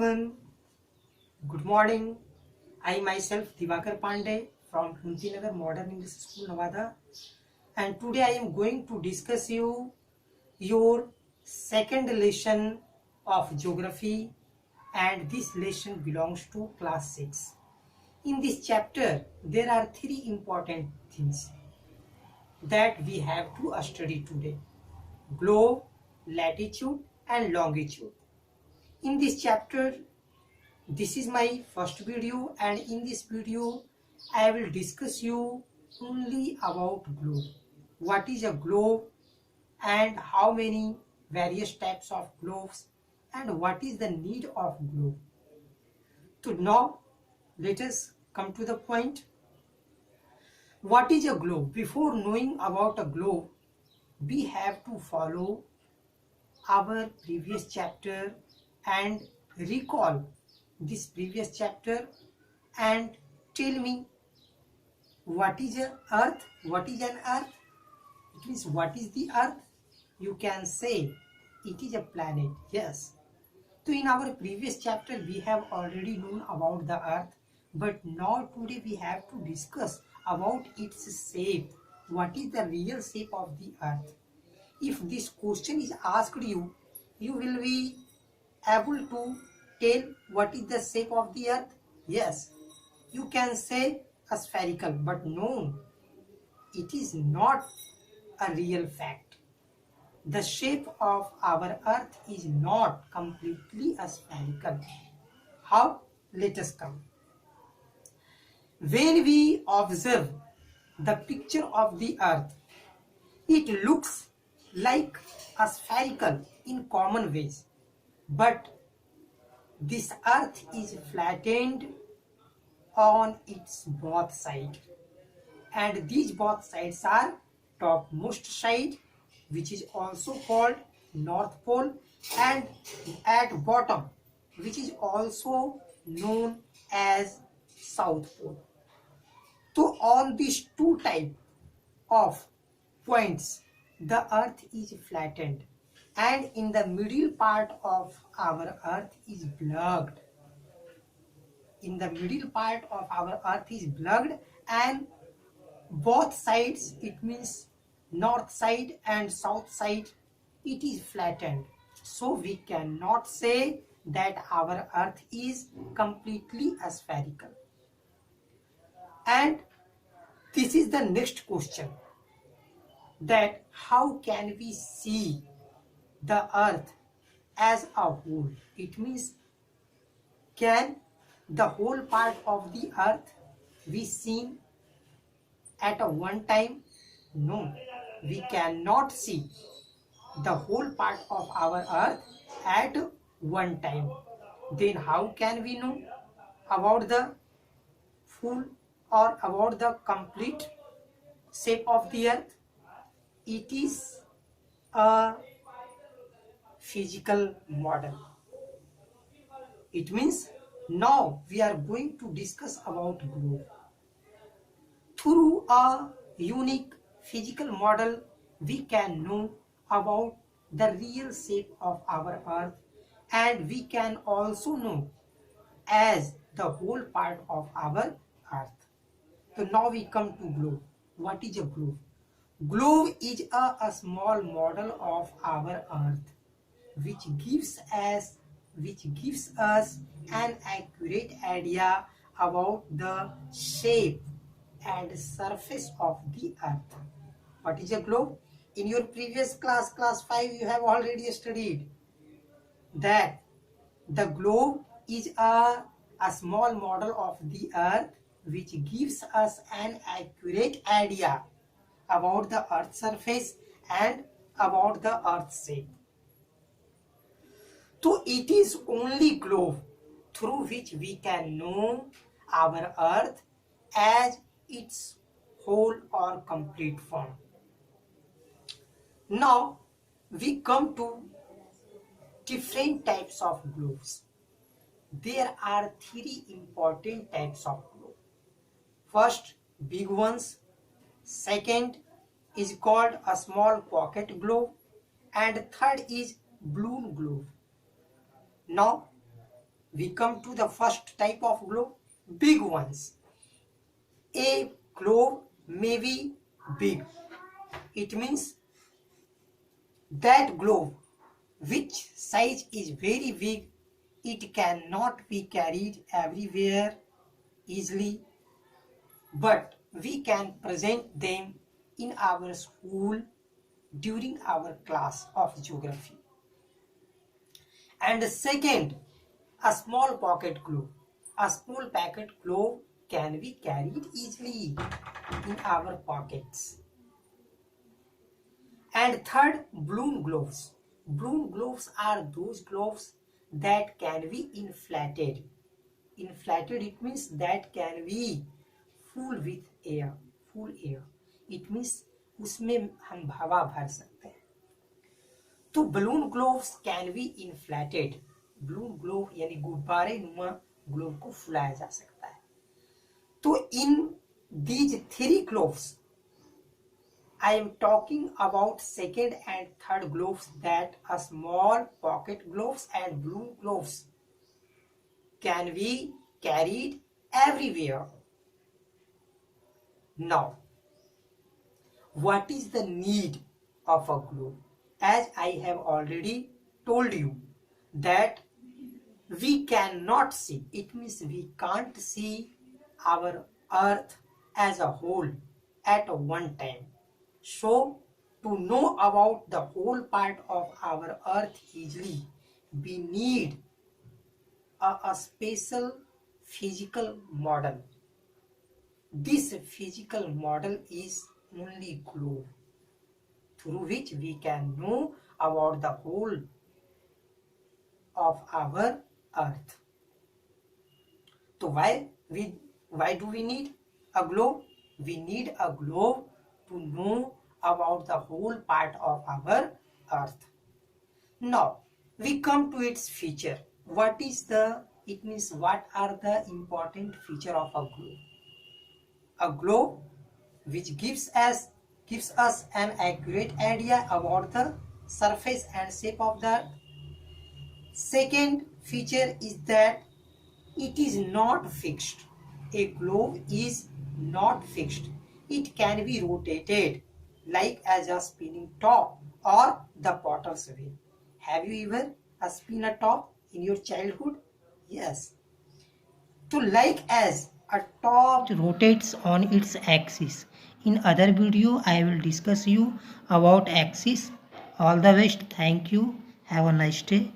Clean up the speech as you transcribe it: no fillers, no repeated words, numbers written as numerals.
everyone. Good morning. I myself Divakar Pandey from Kuntinagar Modern English School, Nevada, and today I am going to discuss your second lesson of geography, and this lesson belongs to class 6. In this chapter, there are three important things that we have to study today: globe, latitude, and longitude. In this chapter, this is my first video, and in this video I will discuss you only about globe. What is a globe and how many various types of globes and what is the need of globe. So now let us come to the point. What is a globe? Before knowing about a globe, we have to follow our previous chapter and recall this previous chapter and tell me what is a earth, what is an earth. It means what is the earth? You can say it is a planet. Yes. So in our previous chapter we have already known about the earth, but now today we have to discuss about its shape. What is the real shape of the earth? If this question is asked you, you will be able to tell what is the shape of the earth. Yes, you can say a spherical, but no, it is not a real fact. The shape of our earth is not completely a spherical. How? Let us come. When we observe the picture of the earth, it looks like a spherical in common ways, but this earth is flattened on its both sides, and these both sides are topmost side, which is also called North Pole, and at bottom, which is also known as South Pole. So on these two type of points, the earth is flattened, and in the middle part of our earth is plugged. In the middle part of our earth is plugged, and both sides, it means north side and south side, it is flattened. So we cannot say that our earth is completely spherical. And this is the next question, that how can we see the earth as a whole? It means, can the whole part of the earth be seen at a one time? No, we cannot see the whole part of our earth at one time. Then how can we know about the full or about the complete shape of the earth? It is a physical model. It means now we are going to discuss about globe. Through a unique physical model, we can know about the real shape of our earth, and we can also know as the whole part of our earth. So now we come to globe. What is a globe? Globe is a small model of our earth, which gives us an accurate idea about the shape and surface of the earth. What is a globe? In your previous class, class 5, you have already studied that the globe is a small model of the earth which gives us an accurate idea about the earth's surface and about the earth's shape. So it is only globe through which we can know our earth as its whole or complete form. Now we come to different types of globes. There are three important types of globe. First, big ones. Second is called a small pocket globe, and third is balloon globe. Now we come to the first type of globe, big ones. A globe may be big. It means that globe which size is very big, it cannot be carried everywhere easily, but we can present them in our school during our class of geography. And second, a small pocket globe. A small pocket globe can be carried easily in our pockets. And third, balloon globes. Balloon globes are those globes that can be inflated. Inflated, it means that can be full with air. Full air. It means उसमें हम हवा भर सकते हैं. तो balloon globes can be inflated. Balloon globe यानी गुब्बारे नुमा ग्लोब को फुलाया जा सकता है. तो in these three globes I am talking about second and third globes, that a small pocket globes and balloon globes can be carried everywhere. Now, what is the need of a globe? As I have already told you that we cannot see, it means we can't see our earth as a whole at one time. So, to know about the whole part of our earth easily, we need a special physical model. This physical model is only globe, through which we can know about the whole of our earth. So why do we need a globe? We need a globe to know about the whole part of our earth. Now we come to its feature. It means what are the important feature of a globe? A globe which gives us an accurate idea about the surface and shape of the earth. Second feature is that it is not fixed. A globe is not fixed. It can be rotated like as a spinning top or the potter's wheel. Have you ever spin a top in your childhood? Yes. So like as a top rotates on its axis. In other video I will discuss you about axis. All the best. Thank you. Have a nice day.